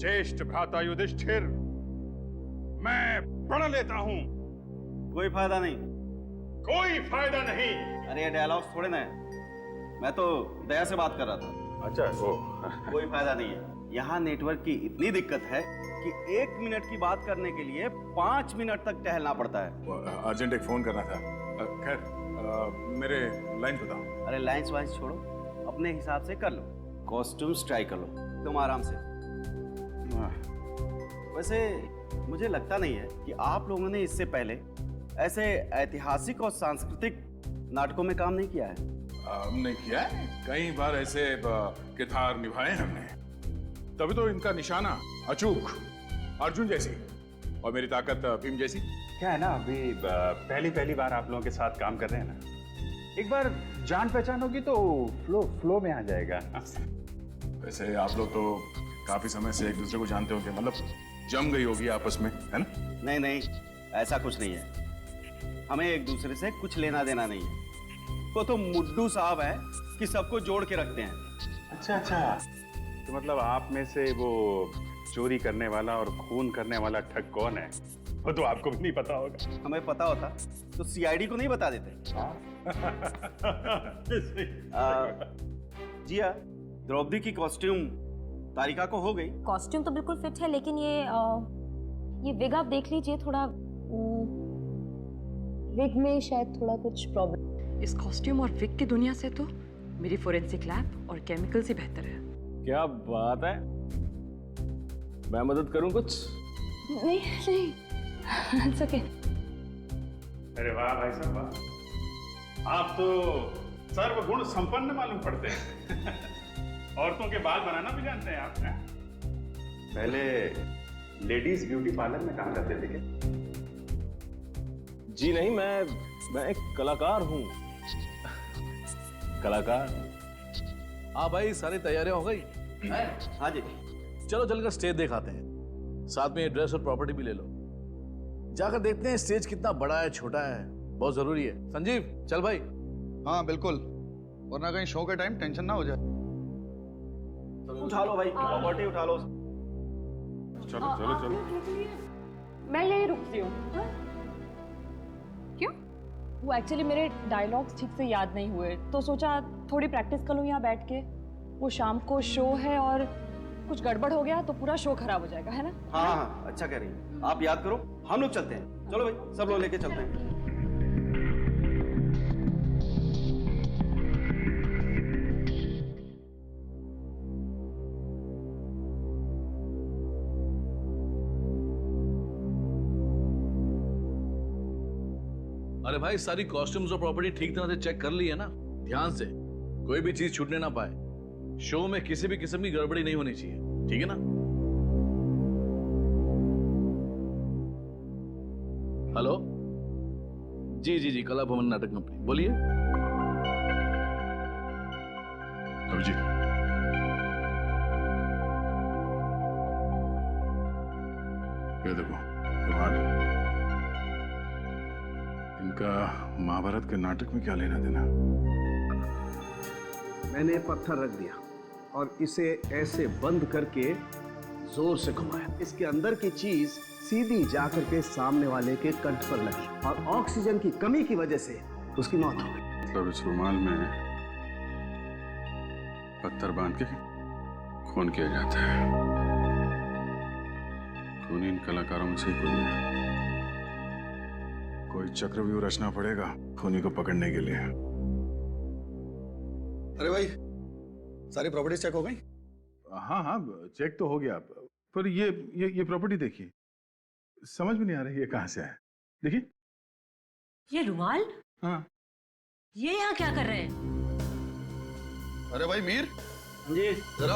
ज्येष्ठ भ्राता युधिष्ठिर, मैं पढ़ लेता हूँ। कोई फायदा नहीं। कोई फायदा नहीं। अरे ये डायलॉग्स थोड़े ना है, मैं तो दया से बात कर रहा था। अच्छा वो कोई फायदा नहीं है। यहाँ नेटवर्क की इतनी दिक्कत है कि 1 मिनट की बात करने के लिए 5 मिनट तक टहलना पड़ता है। अर्जेंट एक फोन करना था। खैर मेरे लाइन बताओ। अरे लाइंस वाइंस छोड़ो, अपने हिसाब से कर लो। कॉस्ट्यूम्स ट्राई कर लो तुम आराम से। वैसे मुझे लगता नहीं है कि आप लोगों ने इससे पहले ऐसे ऐतिहासिक और सांस्कृतिक नाटकों में काम नहीं किया है। हमने किया है कई बार, ऐसे किरदार निभाए हैं हमने, तभी तो इनका निशाना अचूक अर्जुन जैसी और मेरी ताकत भीम जैसी। क्या है ना, अभी पहली बार आप लोगों के साथ काम कर रहे हैं ना, एक बार जान पहचान होगी तो फ्लो में आ जाएगा। वैसे आप लोग तो काफी समय से एक दूसरे को जानते होंगे, मतलब जम गई होगी आपस में, है ना? नहीं नहीं, ऐसा कुछ नहीं है। हमें एक दूसरे से कुछ लेना देना नहीं है। वो तो मुड्डू साहब है कि सबको जोड़ के रखते हैं। अच्छा, तो मतलब आप में से वो चोरी करने वाला और खून करने वाला ठग कौन है, वो तो आपको भी नहीं पता होगा। हमें पता होता तो सीआईडी को नहीं बता देते। जिया, द्रौपदी की कॉस्ट्यूम तारिका को हो गई। कॉस्ट्यूम तो बिल्कुल फिट है, लेकिन ये विग आप देख लीजिए, थोड़ा विग में शायद थोड़ा कुछ प्रॉब्लम। इस कॉस्ट्यूम और विग की दुनिया से तो मेरी फोरेंसिक लैब और केमिकल से बेहतर है। क्या बात है, मैं मदद करूं कुछ? नहीं इट्स ओके। अरे वाह भाई साहब वाह, आप तो सर्वगुण संपन्न मालूम पड़ते हैं। औरतों के बाल बनाना भी जानते हैं आप। पहले लेडीज ब्यूटी पार्लर में काम करते थे क्या? जी नहीं, मैं एक कलाकार हूं। कलाकार। हाँ भाई, सारी तैयारियां हो गई? हाँ जी। चलो चलकर स्टेज दिखाते हैं, साथ में ड्रेस और प्रॉपर्टी भी ले लो। जाकर देखते हैं स्टेज कितना बड़ा है छोटा है, बहुत जरूरी है। संजीव चल भाई। हाँ बिल्कुल, वरना कहीं शो के टाइम टेंशन ना हो जाए। उठा लो भाई, प्रॉपर्टी उठा लो। चलो चलो चलो। मैं यही रुकती हूँ। क्यों? वो एक्चुअली मेरे डायलॉग्स ठीक से याद नहीं हुए, तो सोचा थोड़ी प्रैक्टिस कर लूँ यहाँ बैठ के। वो शाम को शो है और कुछ गड़बड़ हो गया तो पूरा शो खराब हो जाएगा, है ना? हाँ, अच्छा कह रही हैं। आप याद करो, हम लोग चलते हैं। चलो भाई, सब लोग लेके चलते हैं। अरे भाई, सारी कॉस्ट्यूम्स और प्रॉपर्टी ठीक तरह से चेक कर ली है ना? ध्यान से, कोई भी चीज छूटने ना पाए। शो में किसी भी किस्म की गड़बड़ी नहीं होनी चाहिए, ठीक है ना? हेलो जी, कला भवन नाटक कंपनी, बोलिए। अभिजीत, ये देखो रुमाल। इनका महाभारत के नाटक में क्या लेना देना? मैंने पत्थर रख दिया और इसे ऐसे बंद करके जोर से घुमाया। इसके अंदर की चीज सीधी जाकर के सामने वाले के कंठ पर लगी और ऑक्सीजन की कमी की वजह से उसकी मौत हो गई। मतलब इस रुमाल में पत्थर बांध के खून किया जाता है। खून इन कलाकारों में से ही कोई है। कोई चक्रव्यूह रचना पड़ेगा खूनी को पकड़ने के लिए। अरे भाई, सारी प्रॉपर्टी चेक हो गई? हाँ, चेक तो हो गया, पर ये प्रॉपर्टी देखिए, समझ में नहीं आ रही है कहाँ से है। देखिए ये रुमाल? हाँ। ये यहाँ क्या कर रहे हैं? अरे भाई मीर जी जरा,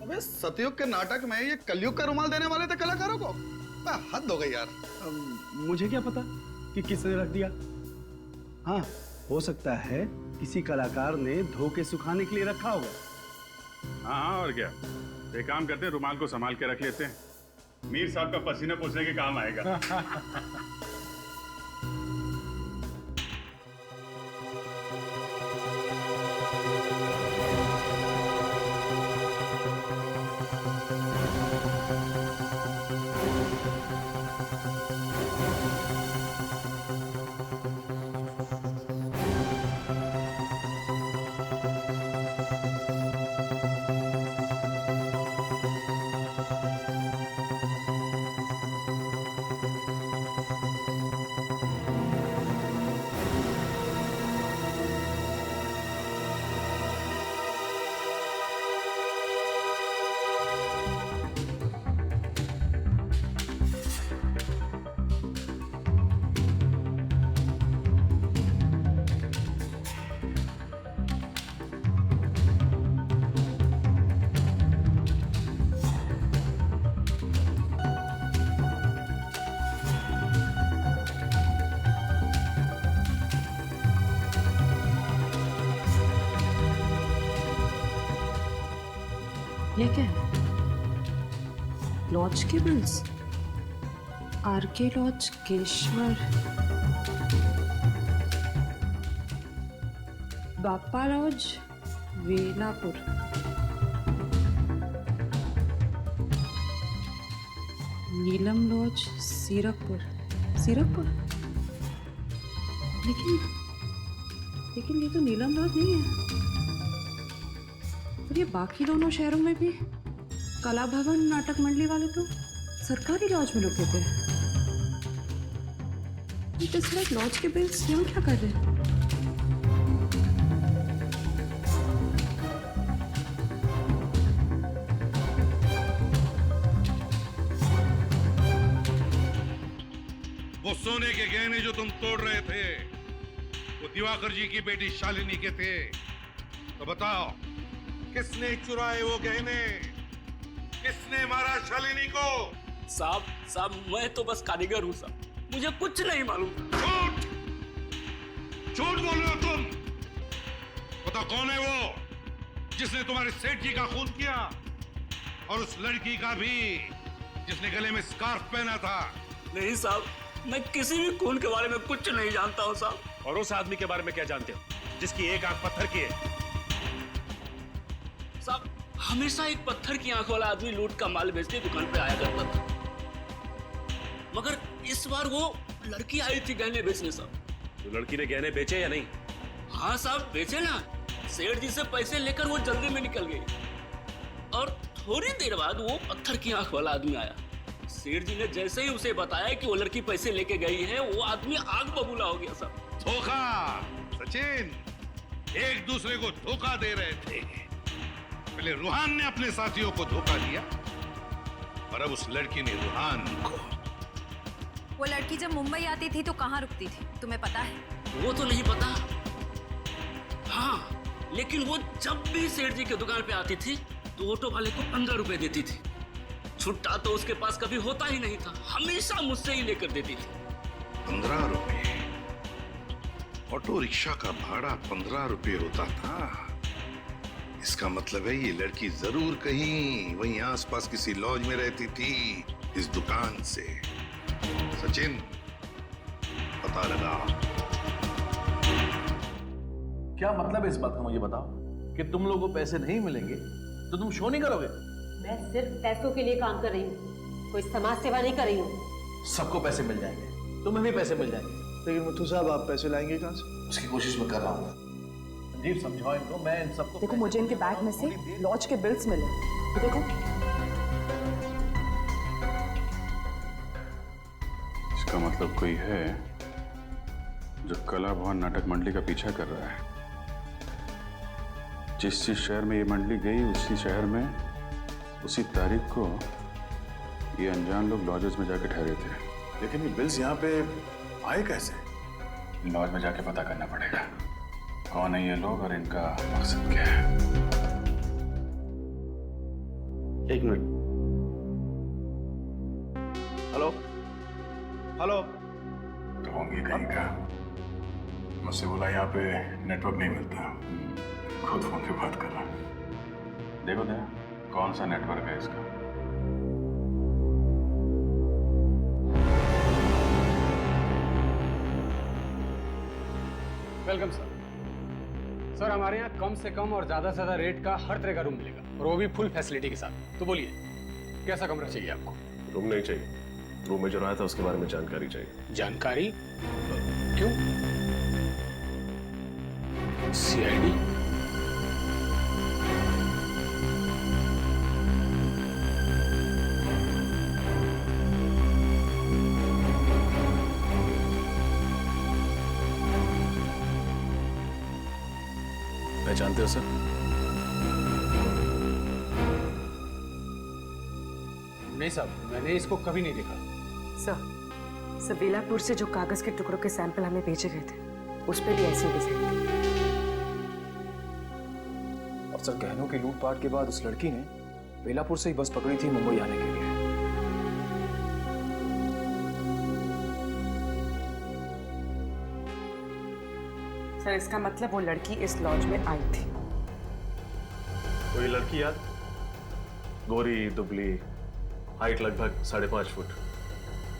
अबे सतयुग के नाटक में ये कलयुग का रुमाल देने वाले थे कलाकारों को? हद हो गई यार। मुझे क्या पता कि किसने रख दिया। हाँ, हो सकता है किसी कलाकार ने धो के सुखाने के लिए रखा होगा। हाँ, और क्या, एक काम करते हैं, रुमाल को संभाल के रख लेते हैं। मीर साहब का पसीना पोंछने के काम आएगा। ये क्या है? लॉज के बिल्स? आरके लॉज, केशवर, बापा लॉज, वेलापुर। नीलम लॉज, सीरकपुर। सीरकपुर? लेकिन ये तो नीलम लॉज नहीं है। और ये बाकी दोनों शहरों में भी कला भवन, नाटक मंडली वाले तो सरकारी लॉज में रुके थे। ये सिर्फ लॉज के बिल्स यहाँ क्या कर रहे हैं? वो सोने के गहने जो तुम तोड़ रहे थे वो दिवाकर जी की बेटी शालिनी के थे। तो बताओ, किसने चुराए वो गहने? किसने मारा शालिनी को? साहब मैं तो बस कारीगर हूँ साहब, मुझे कुछ नहीं मालूम। झूठ झूठ बोल रहे हो तुम। बताओ कौन है वो जिसने तुम्हारे सेठ जी का खून किया, और उस लड़की का भी जिसने गले में स्कार्फ पहना था? नहीं साहब, मैं किसी भी खून के बारे में कुछ नहीं जानता हूँ साहब। और उस आदमी के बारे में क्या जानते हो जिसकी एक आंख पत्थर की है? साहब हमेशा एक पत्थर की आंख वाला आदमी लूट का माल बेचने दुकान पे आया करता था, मगर इस बार वो लड़की आई थी गहने बेचने साहब। तो लड़की ने गहने बेचे या नहीं? हाँ साहब बेचे ना। सेठ जी से पैसे लेकर वो जल्दी में निकल गई, और थोड़ी देर बाद वो पत्थर की आंख वाला आदमी आया। सेठ जी ने जैसे ही उसे बताया कि वो लड़की पैसे लेके गई है, वो आदमी आग बबूला हो गया साहब। धोखा सचिन, एक दूसरे को धोखा दे रहे थे। पहले रूहान ने अपने साथियों को धोखा दिया, और अब उस लड़की ने रूहान को। वो लड़की जब मुंबई आती थी तो कहाँ रुकती थी, तुम्हें पता है? वो तो नहीं पता। हाँ, लेकिन वो जब भी सेठ जी की दुकान पे आती थी तो ऑटो वाले को 15 रुपए देती थी। छुट्टा तो उसके पास कभी होता ही नहीं था, हमेशा मुझसे ही लेकर देती थी। 15 रुपए? ऑटो रिक्शा का भाड़ा 15 रुपए होता था? इसका मतलब है ये लड़की जरूर कहीं वहीं आसपास किसी लॉज में रहती थी इस दुकान से। सचिन, पता लगा। क्या मतलब है इस बात का, मुझे बताओ। कि तुम लोगों को पैसे नहीं मिलेंगे तो तुम शो नहीं करोगे? मैं सिर्फ पैसों के लिए काम कर रही हूँ, कोई समाज सेवा नहीं कर रही हूँ। सबको पैसे मिल जाएंगे, तुम्हें भी पैसे मिल जाएंगे। लेकिन मुथु साहब, आप पैसे लाएंगे कहाँ से? उसकी कोशिश मैं कर रहा हूँ। संजीव समझाओ इनको, मैं इन सबको। देखो मुझे इनके बैग में से लॉज के बिल्स मिले, ये देखो। इसका मतलब कोई है जो कला भवन नाटक मंडली का पीछा कर रहा है। जिस शहर में ये मंडली गई, उसी शहर में उसी तारीख को ये अनजान लोग लॉजेस में जाके ठहरे थे। लेकिन ये बिल्स यहाँ पे आए कैसे? लॉज में जाके पता करना पड़ेगा कौन है ये लोग और इनका मकसद क्या है। एक मिनट। Hello hello. तो होंगे कहीं का। मुझसे बोला यहाँ पे नेटवर्क नहीं मिलता, खुद फोन पे बात कर रहा। देखो दे कौन सा नेटवर्क है इसका। Welcome sir. सर हमारे यहाँ कम से कम और ज्यादा से ज्यादा रेट का हर तरह का रूम मिलेगा, और वो भी फुल फैसिलिटी के साथ। तो बोलिए कैसा कमरा चाहिए आपको? रूम नहीं चाहिए, रूम में जो रहा था उसके बारे में जानकारी चाहिए। जानकारी? क्यों? सीआईडी? पहचानते हो सर? नहीं साहब, मैंने इसको कभी नहीं देखा। सर बेलापुर से जो कागज के टुकड़ों के सैंपल हमें भेजे गए थे, उस पर भी ऐसी डिजाइन थी। और सर गहनों की लूटपाट के बाद उस लड़की ने बेलापुर से ही बस पकड़ी थी मुंबई आने के लिए। सर इसका मतलब वो लड़की इस लॉज में आई थी। कोई लड़की याद? गोरी दुबली, हाइट लगभग 5.5 फुट,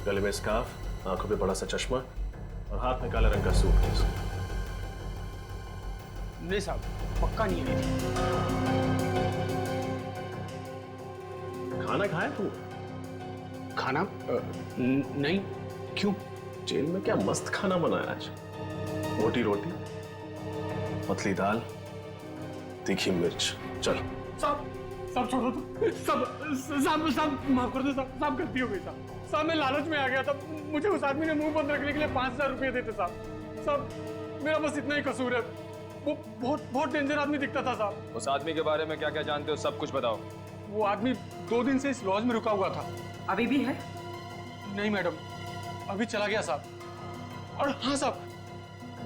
गले में स्कार्फ, आंखों पे बड़ा सा चश्मा और हाथ में काले रंग का सूटकेस। नहीं साहब, पक्का नहीं है। खाना खाया तू? खाना? नहीं। क्यों? जेल में क्या मस्त खाना बनाया आज। मोटी रोटी, पतली दाल, तीखी मिर्च। चल सब छोड़ो तो। सब माफ कर दो साहब, गलती हो गई साहब। मैं लालच में आ गया था। मुझे उस आदमी ने मुंह बंद रखने के लिए 5000 रुपये देते साहब। मेरा बस इतना ही कसूर है। वो बहुत डेंजर आदमी दिखता था साहब। उस आदमी के बारे में क्या क्या जानते हो, सब कुछ बताओ। वो आदमी 2 दिन से इस लॉज में रुका हुआ था। अभी भी है? नहीं मैडम, अभी चला गया साहब। और हाँ साहब,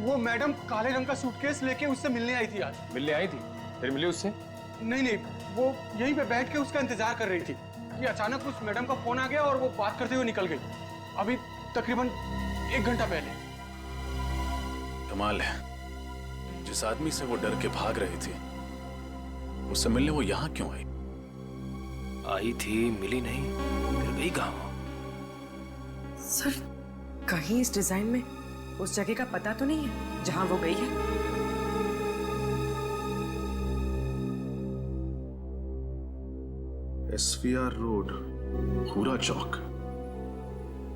वो मैडम काले रंग का सूटकेस लेके उससे मिलने आई थी आज। मिलने आई थी? फिर मिली उससे? नहीं, वो यहीं पे बैठ के उसका इंतजार कर रही थी कि अचानक उस मैडम का फोन आ गया और वो बात करते हुए निकल गई। अभी तकरीबन 1 घंटा पहले। कमाल है, जिस आदमी से वो डर के भाग रही थी उससे मिलने वो यहाँ क्यों आई? आई थी, मिली नहीं, फिर गई कहाँ? सर, कहीं इस डिजाइन में उस जगह का पता तो नहीं है जहां वो गई है? SVR रोड, पूरा चौक।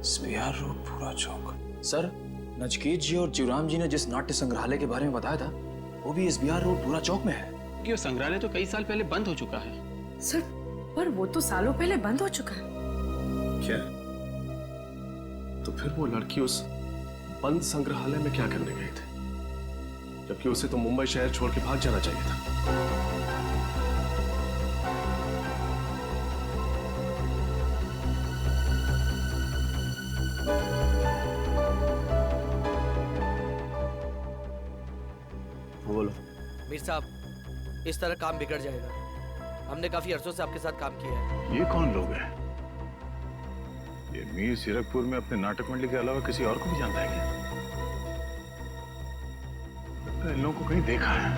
SVR रोड, पूरा चौक। सर, नचकेत जी और जीवराम जी ने जिस नाट्य संग्रहालय के बारे में बताया था, वो भी SVR रोड, पूरा चौक में है। क्योंकि वो संग्रहालय तो कई साल पहले बंद हो चुका है। सर, पर वो तो सालों पहले बंद हो चुका है। क्या? तो फिर वो लड़की उस बंद संग्रहालय में क्या करने गई थी, जबकि उसे तो मुंबई शहर छोड़ के भाग जाना चाहिए था। बोलो। मीर साहब, इस तरह काम बिगड़ जाएगा। हमने काफी अरसों से आपके साथ काम किया है। ये कौन लोग हैं? ये मीर सीरकपुर में अपने नाटक मंडली के अलावा किसी और को भी जानता है क्या? इन लोगों को कहीं देखा है।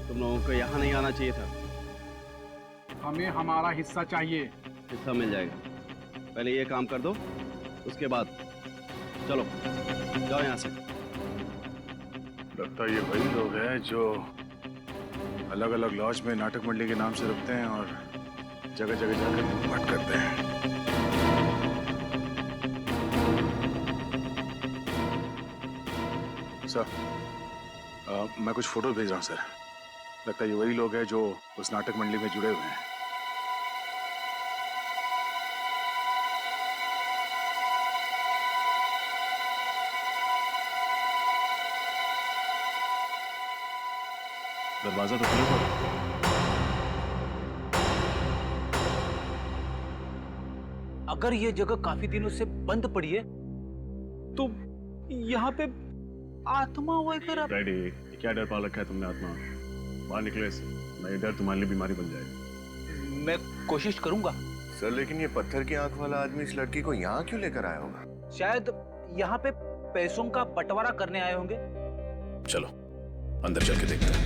तुम लोगों को यहाँ नहीं आना चाहिए था। हमें हमारा हिस्सा चाहिए। हिस्सा मिल जाएगा, पहले ये काम कर दो, उसके बाद चलो जाओ यहाँ से। लगता है ये वही लोग हैं जो अलग अलग लॉज में नाटक मंडली के नाम से रुकते हैं और जगह जगह जाकर लूटपाट करते हैं। सर, मैं कुछ फोटो भेज रहा हूँ सर। लगता है ये वही लोग हैं जो उस नाटक मंडली में जुड़े हुए हैं। दरवाजा तो खुला पड़ा। अगर ये जगह काफी दिनों से बंद पड़ी है तो यहाँ पे आत्मा वगैरह। डैडी, क्या डर पाल रखा है तुमने आत्मा? बाहर निकले से, नहीं डर तुम्हारे लिए बीमारी बन जाएगी। मैं कोशिश करूंगा सर, लेकिन ये पत्थर की आंख वाला आदमी इस लड़की को यहाँ क्यों लेकर आया होगा? शायद यहाँ पे पैसों का बंटवारा करने आए होंगे। चलो अंदर चल के देखते हैं।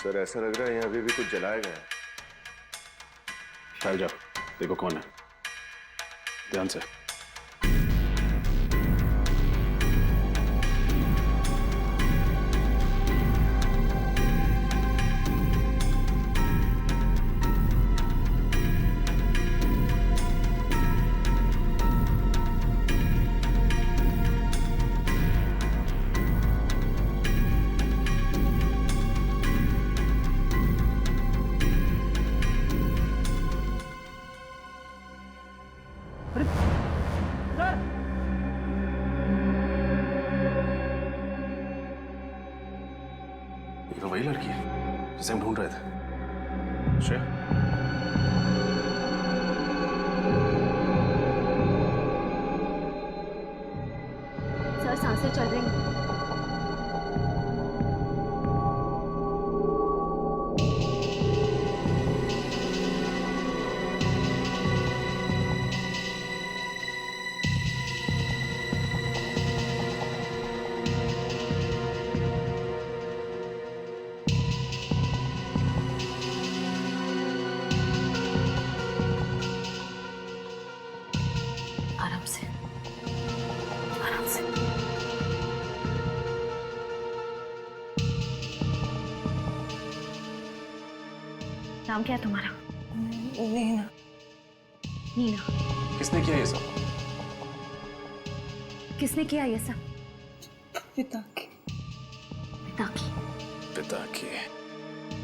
सर, ऐसा लग रहा है यहाँ अभी भी कुछ जलाया गया है। शायद जाओ, देखो कौन है, ध्यान से। वही लड़की है जिसे हम ढूंढ रहे थे। श्रेया, सर सांसें चल रही हैं। आराम से, आराम से। नाम क्या है तुम्हारा? नीना। नीना। किसने किया ये सब? किसने किया ये सब? पिता की। पिता की। पिता की।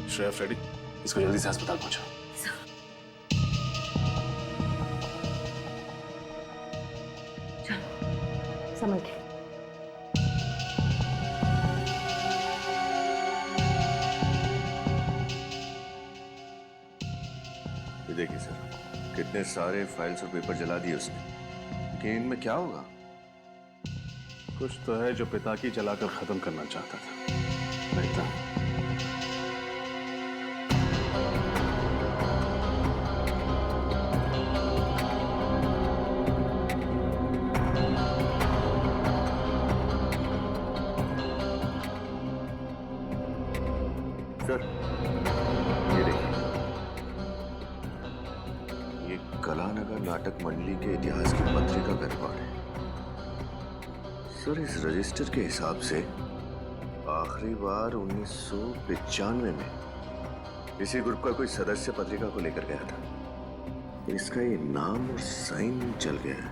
श्रेया, फ्रेडी, इसको जल्दी से अस्पताल पहुंचाओ। समझ गए। ये देखिए सर, कितने सारे फाइल्स और पेपर जला दिए उसने, लेकिन इनमें क्या होगा? कुछ तो है जो पिता की जलाकर खत्म करना चाहता था। नहीं था। सर, ये देखिए, ये कलानगर नाटक मंडली के इतिहास की पत्रिका का रिकॉर्ड है। सर, इस रजिस्टर के हिसाब से आखिरी बार 1995 में इसी ग्रुप का कोई सदस्य पत्रिका को लेकर गया था। इसका ये नाम और साइन चल गया है,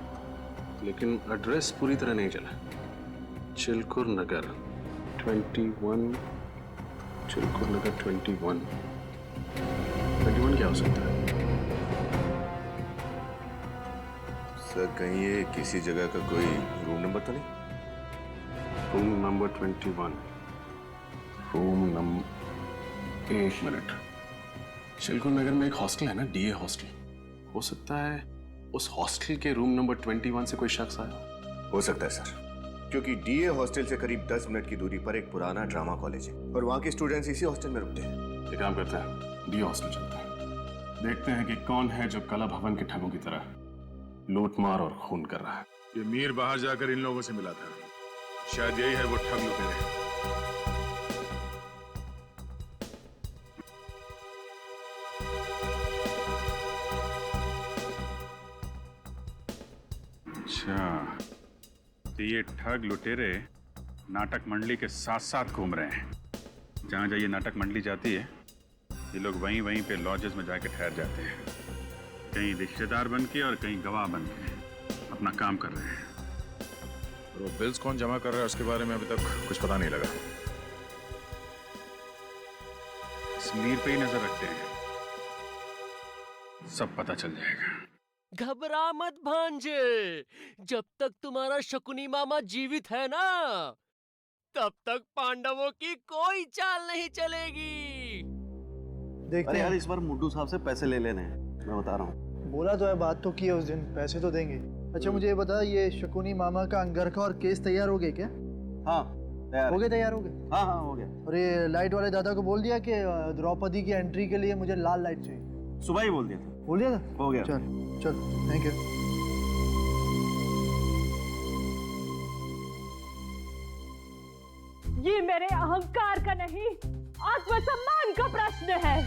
लेकिन एड्रेस पूरी तरह नहीं चला। चिलकुर नगर 21, चिलकुर नगर 21 क्या हो सकता है? सर, कहीं ये किसी जगह का कोई रूम नंबर तो नहीं? रूम नंबर 21, रूम नंबर, एक मिनट। चिलकुर नगर में एक हॉस्टल है ना, डीए हॉस्टल। हो सकता है उस हॉस्टल के रूम नंबर 21 से कोई शख्स आया। हो सकता है सर, क्योंकि डीए हॉस्टल से करीब 10 मिनट की दूरी पर एक पुराना ड्रामा कॉलेज है और वहाँ के स्टूडेंट्स इसी हॉस्टल में रुकते हैं। एक काम करते हैं, डीए हॉस्टल चलते हैं, देखते हैं कि कौन है जो कला भवन के ठगों की तरह लूटमार और खून कर रहा है। ये मीर बाहर जाकर इन लोगों से मिला था, शायद यही है वो ठग लुटेरे। अच्छा, तो ये ठग लुटेरे नाटक मंडली के साथ साथ घूम रहे हैं। जहाँ जहाँ ये नाटक मंडली जाती है, ये लोग वहीं वहीं पे लॉजेस में जाके ठहर जाते हैं, कहीं रिश्तेदार बन के और कहीं गवाह बन के अपना काम कर रहे हैं। और वो बिल्स कौन जमा कर रहा है उसके बारे में अभी तक कुछ पता नहीं लगा। इस मीर पे ही नजर रखते हैं, सब पता चल जाएगा। घबरा मत भांजे, जब तक तुम्हारा शकुनी मामा जीवित है ना, तब तक पांडवों की कोई चाल नहीं चलेगी। अरे यार, इस बार मुड्डू साहब से पैसे ले लेने हैं, मैं बता रहा हूँ। बोला तो है, बात तो की है उस दिन, पैसे तो देंगे। अच्छा मुझे ये बता, ये शकुनी मामा का अंगरखा और केस तैयार हो गए क्या? हाँ तैयार हो गए। तैयार हो गए? हाँ हाँ हो गया। और ये लाइट वाले दादा को बोल दिया कि द्रौपदी की एंट्री के लिए मुझे लाल लाइट चाहिए? सुबह ही बोल दिया था। बोल दिया था? हो गया। चल चल, थैंक यू। ये मेरे अहंकार का नहीं, आत्मसम्मान का प्रश्न है।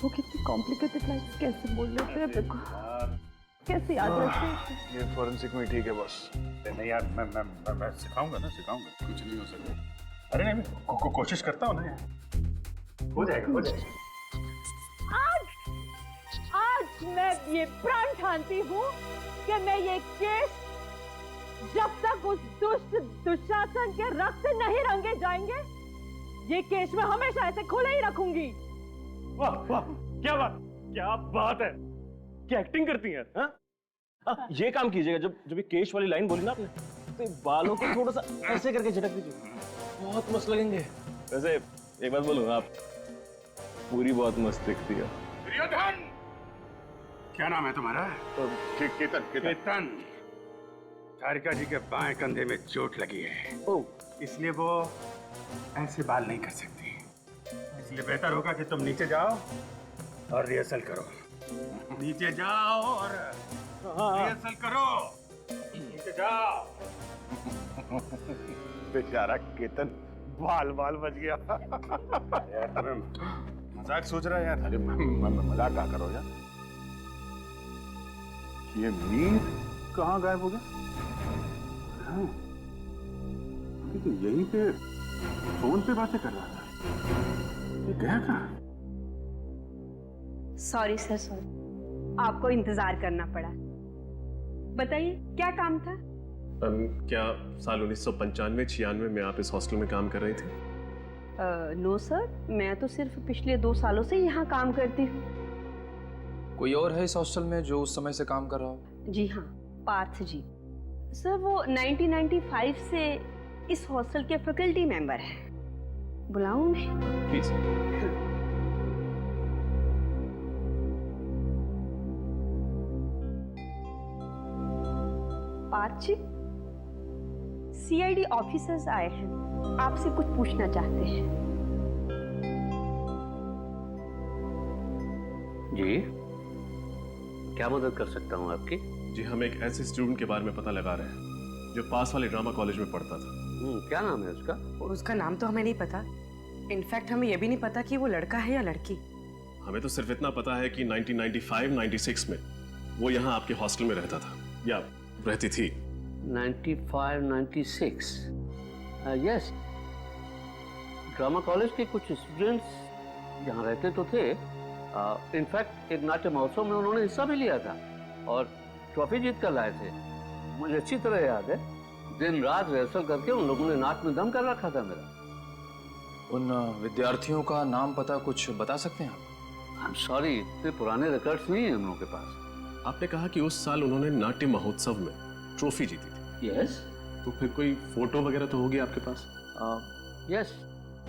वो कितनी कॉम्प्लिकेटेड लाइफ कैसे बोल लेते हैं, देखो कैसे याद रखते हैं। ये फॉरेंसिक में ठीक है बॉस। नहीं यार, मैं सिखाऊंगा ना, सिखाऊंगा, कुछ नहीं हो सकता। अरे नहीं, कोशिश करता हूँ ना यार, हो जाएगा हो जाएगा। आज मैं ये प्रण ठानती हूँ कि मैं ये केस जब तक उस दुष्ट दुशासन के रक्त से नहीं रंगे जाएंगे, ये केस मैं हमेशा ऐसे खुले ही रखूंगी। वाह वाह, क्या बात है, क्या एक्टिंग करती हैं। हाँ, ये काम कीजिएगा, जब ये केश वाली लाइन बोली ना आपने, तो बालों को थोड़ा सा ऐसे करके झटक दीजिए। बहुत मस्त लगेंगे। वैसे एक बात बोलूं, आप पूरी बहुत मस्त दिखती है। दुर्योधन, क्या नाम है तुम्हारा? केतन। तारिका जी के बाएं कंधे में चोट लगी है, इसलिए वो ऐसे बाल नहीं कर सकती। इसलिए बेहतर होगा कि तुम नीचे जाओ और रिहर्सल करो। नीचे जाओ और रिहर्सल करो। नीचे जाओ। बेचारा केतन बाल बाल बच गया। यार तुम्हें मजाक सोच रहा है यार? अरे मजाक क्या करो यार। ये मीर कहाँ गायब हो गया? हाँ, तो यहीं पे फोन पे बातें कर रहा था। ये गया कहाँ? सॉरी सर, सॉरी, आपको इंतजार करना पड़ा। बताइए क्या काम था? क्या साल 1995-96 में आप इस हॉस्टल में काम कर रही थी? नो सर, मैं तो सिर्फ पिछले 2 सालों से यहाँ काम करती हूँ। कोई और है इस हॉस्टल में जो उस समय से काम कर रहा हो? जी हाँ, पार्थ जी। सर वो 1995 से इस हॉस्टल के फैकल्टी मेंबर हैं। बुलाऊं उन्हें? Please. Parth ji, CID officers आए हैं, आपसे कुछ पूछना चाहते हैं। जी, क्या मदद कर सकता हूँ आपकी? जी, हम एक ऐसे स्टूडेंट के बारे में पता लगा रहे हैं जो पास वाले ड्रामा कॉलेज में पढ़ता था। क्या नाम है उसका? उसका नाम तो हमें नहीं पता। इनफैक्ट हमें यह भी नहीं पता कि वो लड़का है या लड़की। हमें तो सिर्फ इतना पता है कि 1995-96 में वो यहाँ आपके हॉस्टल में रहता था या रहती थी। 95-96 यस, ड्रामा कॉलेज के कुछ स्टूडेंट्स यहाँ रहते तो थे। इनफैक्ट एक नाट्य महोत्सव में उन्होंने हिस्सा भी लिया था और ट्रॉफी जीत कर लाए थे। मुझे अच्छी तरह याद है, दिन रात रिहर्सल करके उन लोगों ने नाक में दम कर रखा था मेरा। उन विद्यार्थियों का नाम पता कुछ बता सकते हैं आप? आई एम सॉरी, इतने पुराने रिकॉर्ड्स नहीं है हम लोगों के पास। आपने कहा कि उस साल उन्होंने नाट्य महोत्सव में ट्रॉफी जीती थी। यस। तो फिर कोई फोटो वगैरह तो होगी आपके पास? यस,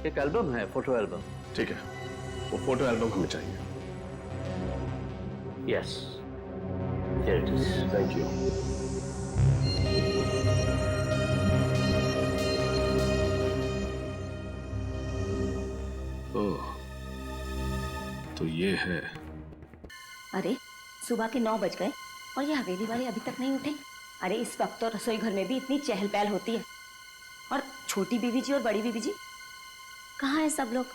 एक एल्बम है, फोटो एल्बम। ठीक है, वो फोटो एल्बम हमें चाहिए। Yes, here it is. Thank you. ओह, तो ये है। अरे सुबह के 9 बज गए और ये हवेली वाले अभी तक नहीं उठे। अरे इस वक्त तो रसोई घर में भी इतनी चहल पहल होती है। और छोटी बीबी जी और बड़ी बीबी जी कहाँ है सब लोग?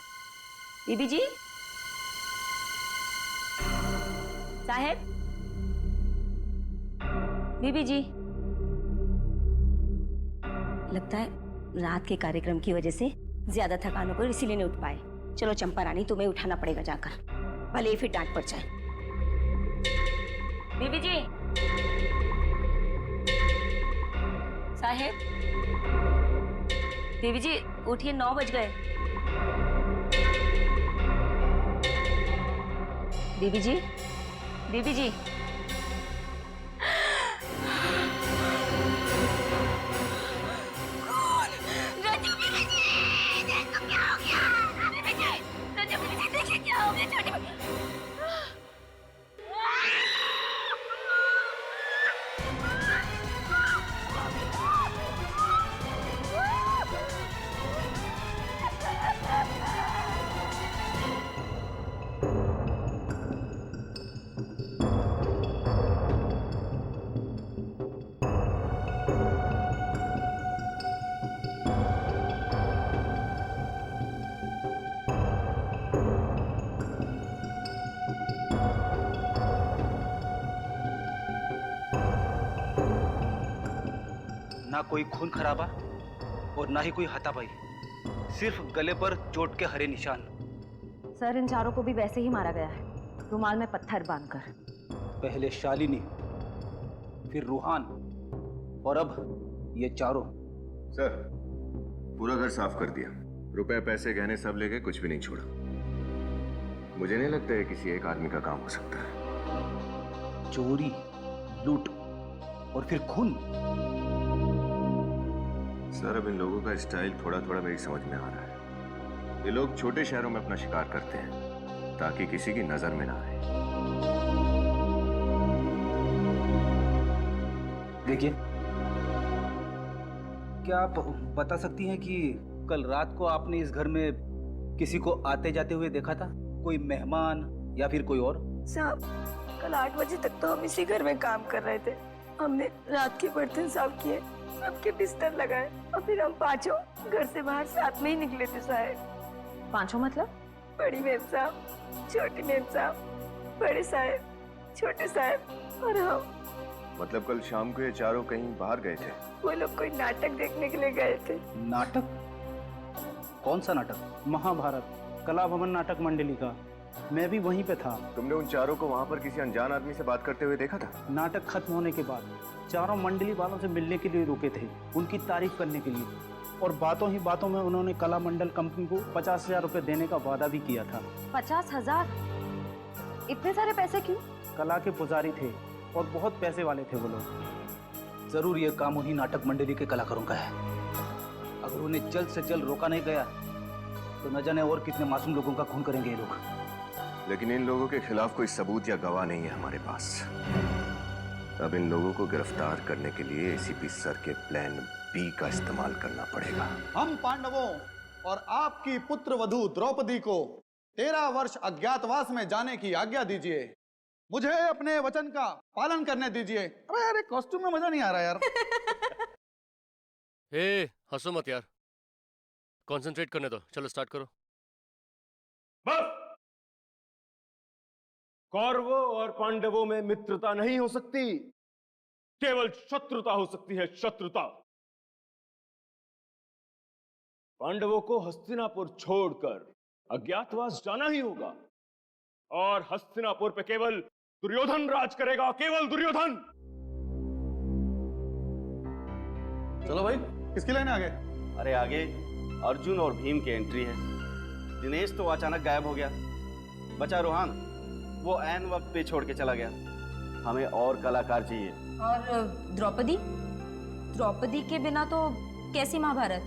बीबी जी, साहब, बीबी जी। लगता है रात के कार्यक्रम की वजह से ज्यादा थकान हो गई, इसीलिए नहीं उठ पाए। चलो चंपा रानी, तुम्हें उठाना पड़ेगा जाकर, भले ही फिर डांट पड़ जाए। बीबी जी, साहेब, बीबी जी उठिए, 9 बज गए। बीबी जी, बीबी जी। ना कोई खून खराबा और ना ही कोई हाथापाई, सिर्फ गले पर चोट के हरे निशान। सर, इन चारों को भी वैसे ही मारा गया है, रुमाल में पत्थर बांधकर। पहले शालिनी, फिर रूहान और अब ये चारों। सर, पूरा घर साफ कर दिया, रुपए पैसे गहने सब लेके कुछ भी नहीं छोड़ा। मुझे नहीं लगता है किसी एक आदमी का काम हो सकता है। चोरी, लूट और फिर खून। सर अब इन लोगों का स्टाइल थोड़ा थोड़ा मेरी समझ में आ रहा है। ये लोग छोटे शहरों में अपना शिकार करते हैं ताकि किसी की नजर में ना आए। देखिए, क्या आप बता सकती हैं कि कल रात को आपने इस घर में किसी को आते जाते हुए देखा था? कोई मेहमान या फिर कोई और? साहब, कल 8 बजे तक तो हम इसी घर में काम कर रहे थे। हमने रात के बर्तन साफ किए, सबके बिस्तर लगाए और फिर हम पांचों घर से बाहर साथ में ही निकले थे साहब। पांचों मतलब? बड़ी मेम साहब, छोटी मेम साहब, बड़े साहब, छोटे साहब और हम। मतलब कल शाम को ये चारों कहीं बाहर गए थे? वो लोग कोई नाटक देखने के लिए गए थे। नाटक? कौन सा नाटक? महाभारत कला भवन नाटक मंडली का। मैं भी वहीं पे था। तुमने उन चारों को वहाँ पर किसी अनजान आदमी से बात करते हुए देखा था? नाटक खत्म होने के बाद चारों मंडली वालों से मिलने के लिए रुके थे, उनकी तारीफ करने के लिए। और बातों ही बातों में उन्होंने कला मंडल कंपनी को 50,000 रुपए देने का वादा भी किया था। 50,000? इतने सारे पैसे क्यों? कला के पुजारी थे और बहुत पैसे वाले थे वो लोग। जरूर ये काम उन्हीं नाटक मंडली के कलाकारों का है। अगर उन्हें जल्द से जल्द रोका नहीं गया तो न जाने और कितने मासूम लोगों का खून करेंगे ये लोग। लेकिन इन लोगों के खिलाफ कोई सबूत या गवाह नहीं है हमारे पास। अब इन लोगों को गिरफ्तार करने के लिए एसीपी सर के प्लान बी का इस्तेमाल करना पड़ेगा। हम पांडवों और आपकी पुत्र वधू द्रौपदी को 13 वर्ष अज्ञातवास में जाने की आज्ञा दीजिए। मुझे अपने वचन का पालन करने दीजिए। अरे यार, कॉस्ट्यूम में मजा नहीं आ रहा यार। हंसो मत यार, कंसंट्रेट करने दो। चलो स्टार्ट करो। बस! कौरवों और पांडवों में मित्रता नहीं हो सकती, केवल शत्रुता हो सकती है, शत्रुता। पांडवों को हस्तिनापुर छोड़कर अज्ञातवास जाना ही होगा और हस्तिनापुर पे केवल दुर्योधन राज करेगा, केवल दुर्योधन। चलो भाई, किसकी लाइन आगे? अरे आगे अर्जुन और भीम की एंट्री है। दिनेश तो अचानक गायब हो गया, बचा रोहान, वो ऐन वक्त पे छोड़ के चला गया। हमें और कलाकार चाहिए। और द्रौपदी? द्रौपदी के बिना तो कैसी महाभारत?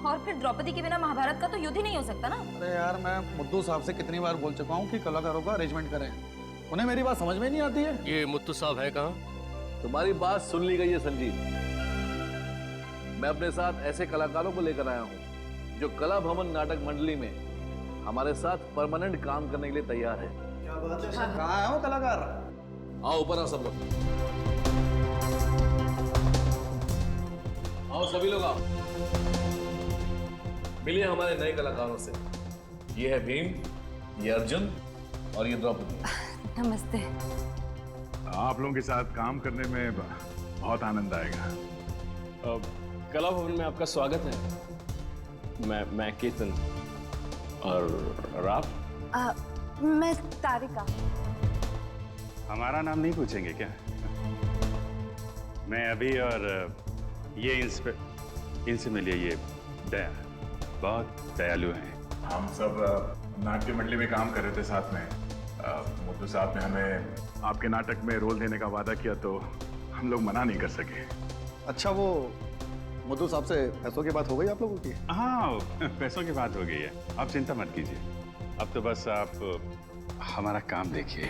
और फिर द्रौपदी के बिना महाभारत का तो युद्ध ही नहीं हो सकता ना। अरे यार, मैं मुद्दू साहब से कितनी बार बोल चुका हूँ कि कलाकारों का अरेंजमेंट करें, उन्हें मेरी बात समझ में नहीं आती है। ये मुत्तू साहब है कहाँ? तुम्हारी बात सुन ली गई है संजीव। मैं अपने साथ ऐसे कलाकारों को लेकर आया हूँ जो कला भवन नाटक मंडली में हमारे साथ परमानेंट काम करने के लिए तैयार है। क्या बात है? कहाँ है वो कलाकार? आओ ऊपर आओ सब लोग, आओ सभी लोग आओ, मिलिए हमारे नए कलाकारों से। ये है भीम, ये अर्जुन और ये द्रौपदी। नमस्ते। आप लोगों के साथ काम करने में बहुत आनंद आएगा। कला भवन में आपका स्वागत है। मैं केतन और आप? मैं तारिका। हमारा नाम नहीं पूछेंगे क्या? मैं अभी, और ये इनसे मिलिए, ये दया, बहुत दयालु हैं। हम सब नाट्य मंडली में काम कर रहे थे साथ में। मुद्दू साहब ने हमें आपके नाटक में रोल देने का वादा किया तो हम लोग मना नहीं कर सके। अच्छा, वो मुद्दू साहब से पैसों की बात हो गई आप लोगों की? हाँ, पैसों की बात हो गई है, आप चिंता मत कीजिए। अब तो बस आप हमारा काम देखिए।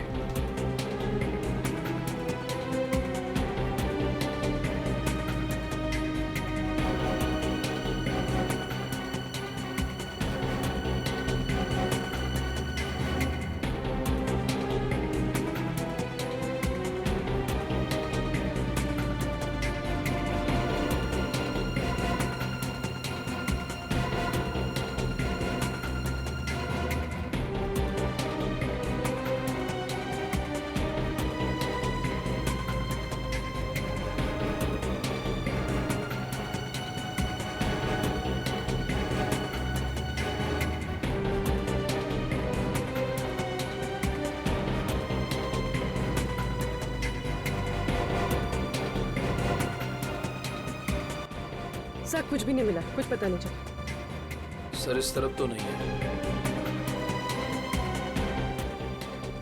सर, कुछ भी नहीं मिला, कुछ पता नहीं चला। सर, इस तरफ तो नहीं है।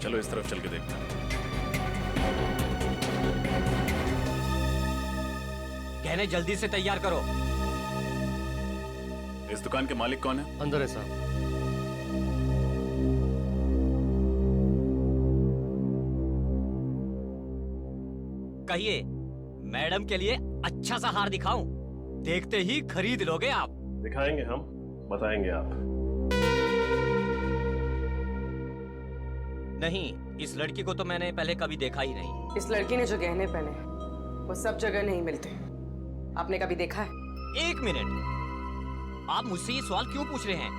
चलो इस तरफ चल के देखते हैं। गहने जल्दी से तैयार करो। इस दुकान के मालिक कौन है? अंदर है साहब। कहिए, मैडम के लिए अच्छा सा हार दिखाऊं? देखते ही खरीद लोगे आप। दिखाएंगे हम, बताएंगे आप। नहीं, इस लड़की को तो मैंने पहले कभी देखा ही नहीं। इस लड़की ने जो गहने पहने वो सब जगह नहीं मिलते। आपने कभी देखा है? एक मिनट, आप मुझसे ये सवाल क्यों पूछ रहे हैं?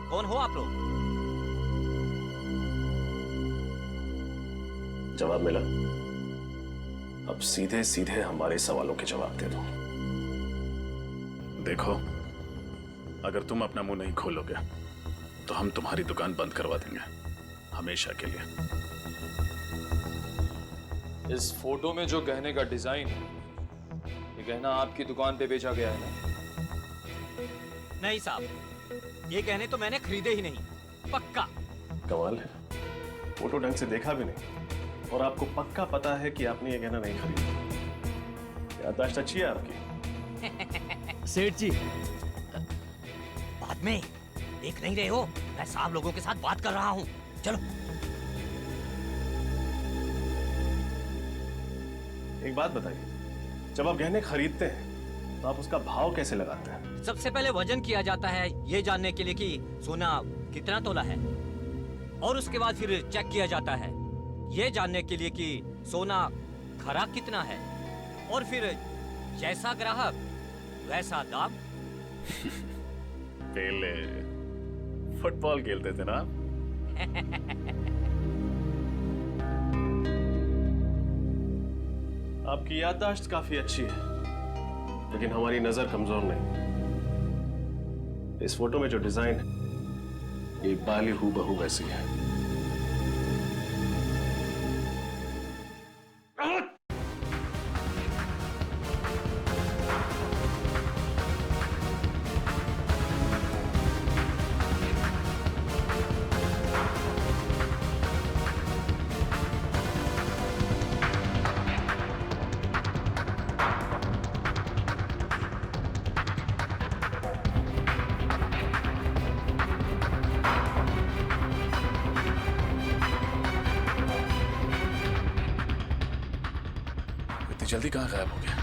कौन हो आप लोग? जवाब मिला। अब सीधे सीधे हमारे सवालों के जवाब दे दो। देखो, अगर तुम अपना मुंह नहीं खोलोगे तो हम तुम्हारी दुकान बंद करवा देंगे, हमेशा के लिए। इस फोटो में जो गहने का डिजाइन है, ये गहना आपकी दुकान पे बेचा गया है ना? नहीं साहब, ये गहने तो मैंने खरीदे ही नहीं, पक्का। कमाल है, फोटो ढंग से देखा भी नहीं और आपको पक्का पता है कि आपने ये गहना नहीं खरीदा। याददाश्त अच्छी है आपकी। सेठ जी, बाद में देख नहीं रहे हो, मैं साहब लोगों के साथ बात कर रहा हूँ। चलो। एक बात बताइए, जब आप गहने खरीदते हैं तो आप उसका भाव कैसे लगाते हैं? सबसे पहले वजन किया जाता है, ये जानने के लिए कि सोना कितना तोला है, और उसके बाद फिर चेक किया जाता है, ये जानने के लिए कि सोना खरा कितना है, और फिर जैसा ग्राहक वैसा दाम। पहले फुटबॉल खेलते थे ना? आपकी याददाश्त काफी अच्छी है, लेकिन हमारी नजर कमजोर नहीं। इस फोटो में जो डिजाइन है ये बाली हूबहू वैसी है। जल्दी कहाँ गायब हो गया?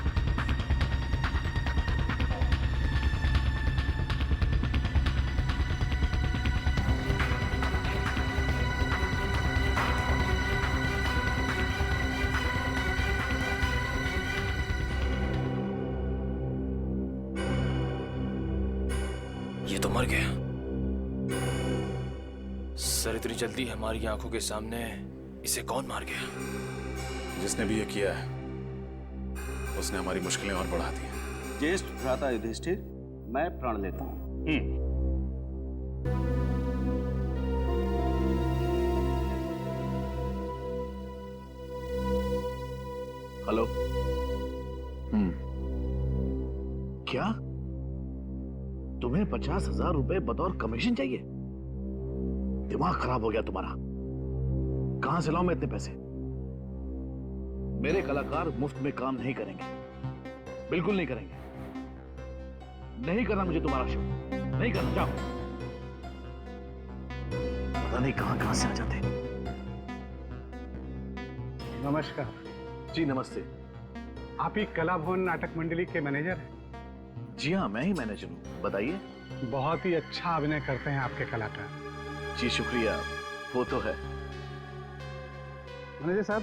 ये तो मर गया। सर, इतनी जल्दी हमारी आंखों के सामने इसे कौन मार गया? जिसने भी ये किया है उसने हमारी मुश्किलें और बढ़ा दी। ज्येष्ठ भ्राता युधिष्ठिर, मैं प्रण लेता हूं। हेलो। क्या तुम्हें 50,000 रुपए बतौर कमीशन चाहिए? दिमाग खराब हो गया तुम्हारा। कहां से लाऊं मैं इतने पैसे? मेरे कलाकार मुफ्त में काम नहीं करेंगे, बिल्कुल नहीं करेंगे। नहीं करना मुझे तुम्हारा शो, नहीं करना। जाओ। पता नहीं कहां से आ जाते। नमस्कार जी। नमस्ते। आप ही कला भवन नाटक मंडली के मैनेजर हैं? जी हाँ, मैं ही मैनेजर हूँ। बताइए। बहुत ही अच्छा अभिनय करते हैं आपके कलाकार। जी शुक्रिया, वो तो है। मैनेजर साहब,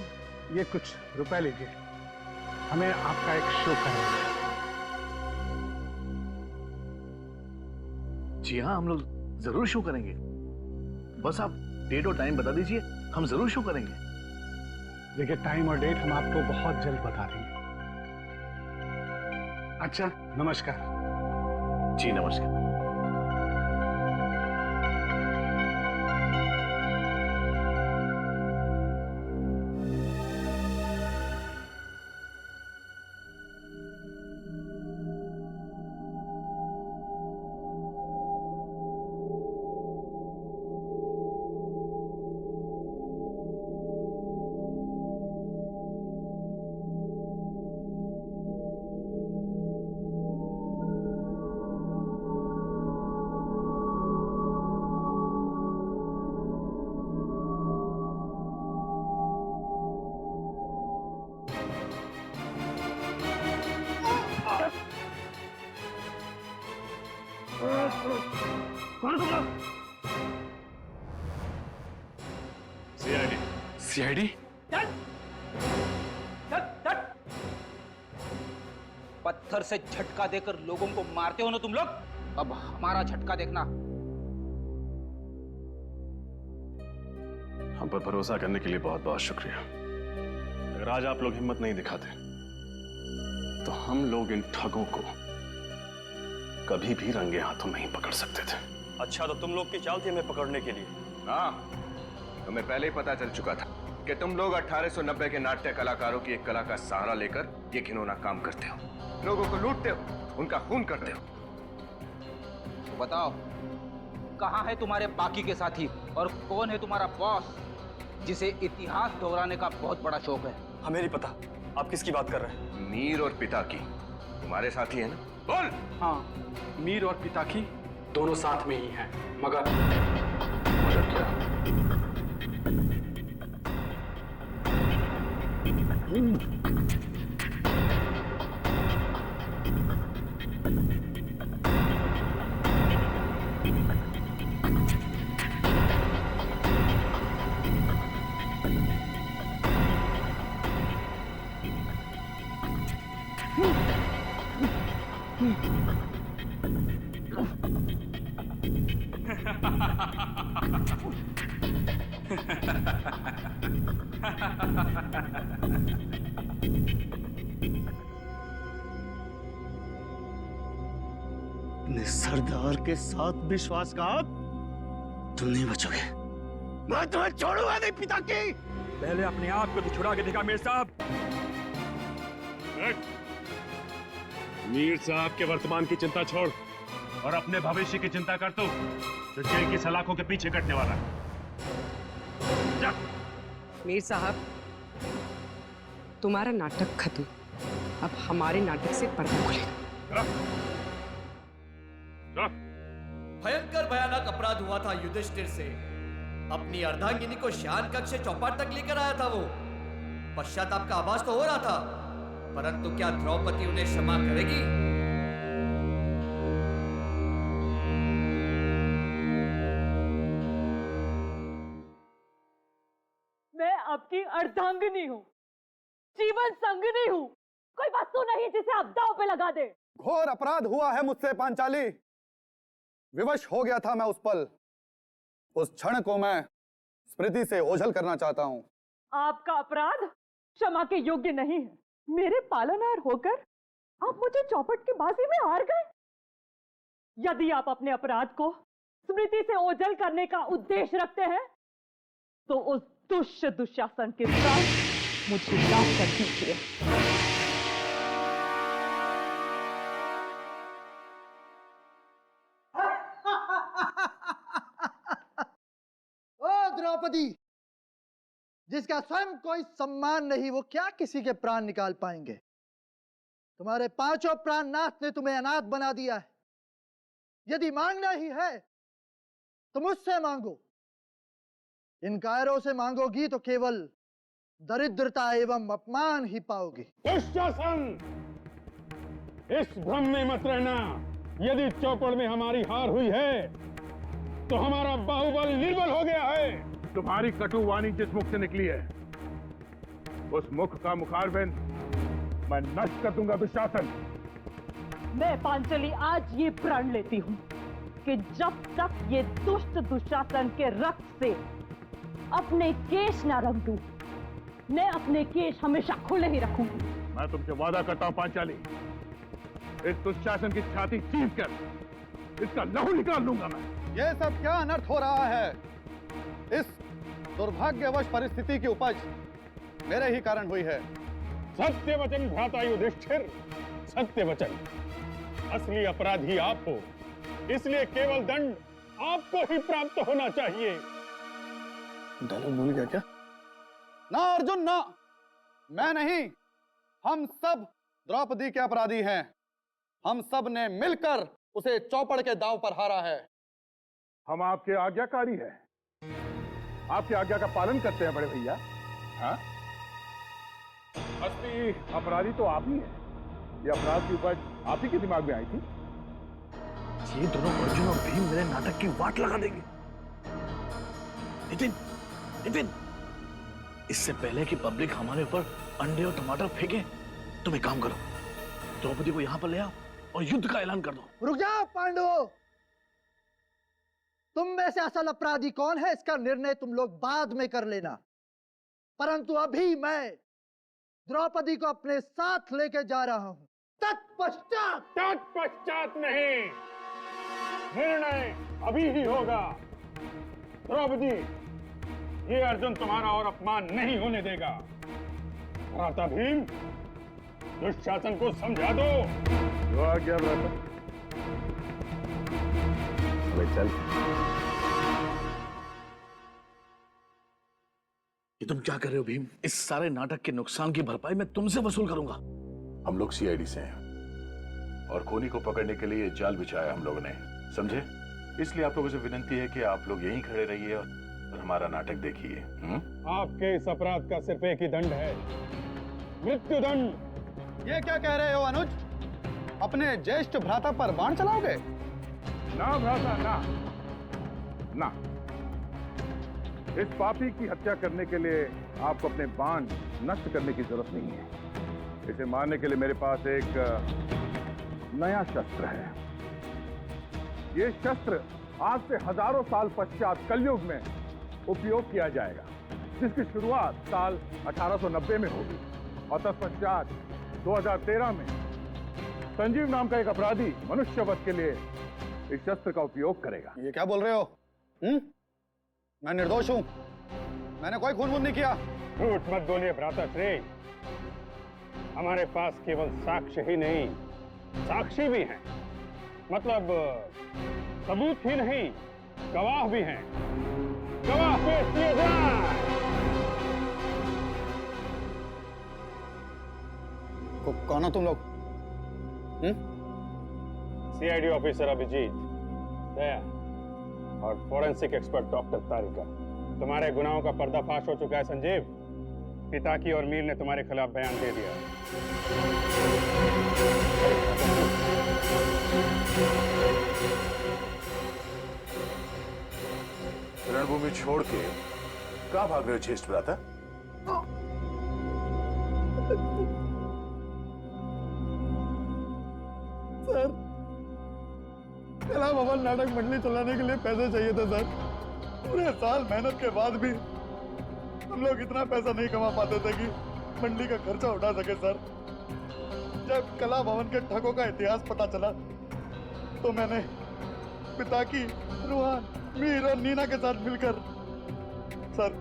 ये कुछ रुपए लीजिए, हमें आपका एक शो करना है। जी हाँ, हम लोग जरूर शो करेंगे। बस आप डेट और टाइम बता दीजिए, हम जरूर शो करेंगे। देखिए, टाइम और डेट हम आपको बहुत जल्द बता देंगे। अच्छा, नमस्कार। जी नमस्कार। कौन तुम लोग? सीआईडी। सीआईडी? पत्थर से झटका देकर लोगों को मारते हो ना तुम लोग, अब हमारा झटका देखना। हम पर भरोसा करने के लिए बहुत बहुत शुक्रिया। अगर आज आप लोग हिम्मत नहीं दिखाते तो हम लोग इन ठगों को कभी भी रंगे हाथों नहीं पकड़ सकते थे। अच्छा, तो तुम लोग की चाल थी हमें पकड़ने के लिए? हाँ, हमें पहले ही पता चल चुका था कि तुम लोग 1890 के नाट्य कलाकारों की एक कला का सहारा लेकर ये घिनौना काम करते हो, लोगों को लूटते हो, उनका खून करते हो। तो बताओ, कहाँ है तुम्हारे बाकी के साथी और कौन है तुम्हारा बॉस जिसे इतिहास दोहराने का बहुत बड़ा शौक है? हमें नहीं पता आप किसकी बात कर रहे हैं। मीर और पिता की तुम्हारे साथी है ना? बोल। हाँ, मीर और पिता की दोनों साथ में ही हैं, मगर क्या? अपने सरदार के साथ विश्वासघात, तुम नहीं बचोगे। मैं तुम्हें छोड़ूंगा नहीं पिता की। पहले अपने आप को तो छुड़ा के दिखा मीर साहब। मीर साहब के वर्तमान की चिंता छोड़ और अपने भविष्य की चिंता कर, तो जेल की सलाखों के पीछे कटने वाला है। जा। मीर साहब, तुम्हारा नाटक खत्म, अब हमारे नाटक से पर्दा खुलेगा। भयंकर भयानक अपराध हुआ था युधिष्ठिर से। अपनी अर्धांगिनी को शान कक्ष से चौपाट तक लेकर आया था वो। पश्चाताप का आभास तो हो रहा था, परंतु क्या द्रौपदी उन्हें क्षमा करेगी? मैं आपकी अर्धांगिनी हूँ, जीवन संगिनी हूँ। कोई वस्तु नहीं जिसे आप दांव पे लगा दे। घोर अपराध हुआ है मुझसे पांचाली। विवश हो गया था मैं उस पल। उस क्षण को मैं स्मृति से ओझल करना चाहता हूँ। आपका अपराध क्षमा के योग्य नहीं है। मेरे पालनहार होकर आप मुझे चौपट की बाजी में हार गए। यदि आप अपने अपराध को स्मृति से ओझल करने का उद्देश्य रखते हैं तो उस दुष्ट दुशासन के साथ मुझे माफ कर दीजिए। ओ द्रौपदी, जिसका स्वयं कोई सम्मान नहीं, वो क्या किसी के प्राण निकाल पाएंगे? तुम्हारे पांचों प्राणनाथ ने तुम्हें अनाथ बना दिया है। यदि मांगना ही है तो मुझसे मांगो। इन कायरों से मांगोगी तो केवल दरिद्रता एवं अपमान ही पाओगी। दुशासन, इस भ्रम में मत रहना। यदि चौपड़ में हमारी हार हुई है तो हमारा बाहुबल निर्बल हो गया है। तुम्हारी कटु वाणी जिस मुख से निकली है, उस मुख का मुखारबिंद मैं नष्ट कर दूंगा। दुशासन, मैं पांचली आज ये प्रण लेती हूँ कि जब तक ये दुष्ट दुशासन के रक्त से अपने केश न रंग दूं, मैं अपने केश हमेशा खुले ही रखूंगी। मैं तुमसे वादा करता हूं पांचाली, इस दुशासन की छाती चीर कर इसका लहू निकाल लूंगा मैं। ये सब क्या अनर्थ हो रहा है? इस दुर्भाग्यवश परिस्थिति की उपज मेरे ही कारण हुई है। सत्य वचन भ्राता युधिष्ठिर, सत्य वचन। असली अपराधी आप हो, इसलिए केवल दंड आपको ही प्राप्त होना चाहिए। डायलॉग भूल गया क्या? ना अर्जुन ना, मैं नहीं, हम सब द्रौपदी के अपराधी हैं। हम सब ने मिलकर उसे चौपड़ के दांव पर हारा है। हम आपके आज्ञाकारी हैं, आपकी आज्ञा का पालन करते हैं बड़े भैया। हाँ, असली अपराधी तो आप ही हैं। ये अपराध की उपज आप ही के दिमाग में आई थी। ये दोनों अर्जुन और भीम मेरे नाटक की वाट लगा देंगे। नितिन, नितिन, इससे पहले कि पब्लिक हमारे ऊपर अंडे और टमाटर फेंके, तुम एक काम करो, द्रौपदी को यहां पर ले आओ और युद्ध का ऐलान कर दो। रुक जाओ पांडवों, तुम में से असल अपराधी कौन है इसका निर्णय तुम लोग बाद में कर लेना, परंतु अभी मैं द्रौपदी को अपने साथ लेके जा रहा हूं। तत्पश्चात नहीं, निर्णय अभी ही होगा। द्रौपदी, ये अर्जुन तुम्हारा और अपमान नहीं होने देगा। भ्राता भीम, दुशासन को समझा दो। जो आ गया भ्राता, चल। ये तुम क्या कर रहे हो भीम? इस सारे नाटक के नुकसान की भरपाई मैं तुमसे वसूल करूंगा। हम लोग सीआईडी से हैं और खूनी को पकड़ने के लिए जाल बिछाया हम लोगों ने, समझे? इसलिए आप लोगों से विनती है कि आप लोग यहीं खड़े रहिए और हमारा नाटक देखिए। आपके इस अपराध का सिर्फ एक ही दंड है, मृत्यु दंड। ये क्या कह रहे हो अनुज? अपने ज्येष्ठ भ्राता पर बाण चलाओगे? ना भ्राता, ना। इस पापी की हत्या करने के लिए आपको अपने बाण नष्ट करने की जरूरत नहीं है। इसे मारने के लिए मेरे पास एक नया शस्त्र है। ये शस्त्र आज से हजारों साल पश्चात कलयुग में उपयोग किया जाएगा, जिसकी शुरुआत साल 1890 में होगी और तत्पश्चात 2013 में संजीव नाम का एक अपराधी मनुष्य वध के लिए इस शस्त्र का उपयोग करेगा। ये क्या बोल रहे हो? मैं निर्दोष हूं, मैंने कोई खून नहीं किया। झूठ मत बोलिए भ्राता श्री, हमारे पास केवल साक्ष्य ही नहीं, साक्षी भी हैं। मतलब सबूत ही नहीं, गवाह भी हैं। गवाह पेश किए जाए। कौन हो तुम लोग? सीआईडी ऑफिसर अभिजीत, दया और फॉरेंसिक एक्सपर्ट डॉक्टर तारिका। तुम्हारे गुनाहों का पर्दाफाश हो चुका है संजीव। पिताकी और मीर ने तुम्हारे खिलाफ बयान दे दिया। रणभूमि छोड़ के कहां भाग रहे हो ज्येष्ठ भ्राता? सर, कला भवन नाटक मंडली चलाने के लिए पैसे चाहिए थे सर। पूरे साल मेहनत के बाद भी हम लोग इतना पैसा नहीं कमा पाते थे कि मंडली का खर्चा उठा सके सर। जब कला भवन के ठगों का इतिहास पता चला तो मैंने पिताकी, रोहन, मीर और नीना के साथ मिलकर सर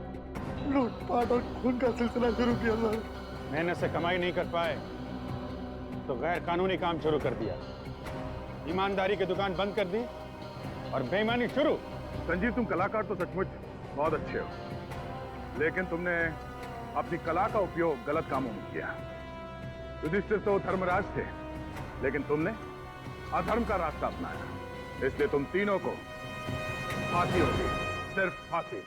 लूटपाट और खून का सिलसिला शुरू किया सर। मेहनत से कमाई नहीं कर पाए तो गैर कानूनी काम शुरू कर दिया, ईमानदारी की दुकान बंद कर दी और बेईमानी शुरू। संजीव, तुम कलाकार तो सचमुच बहुत अच्छे हो, लेकिन तुमने अपनी कला का उपयोग गलत कामों में किया। युधिष्ठिर तो धर्मराज थे, लेकिन तुमने अधर्म का रास्ता अपनाया, इसलिए तुम तीनों को फांसी होगी, सिर्फ फांसी।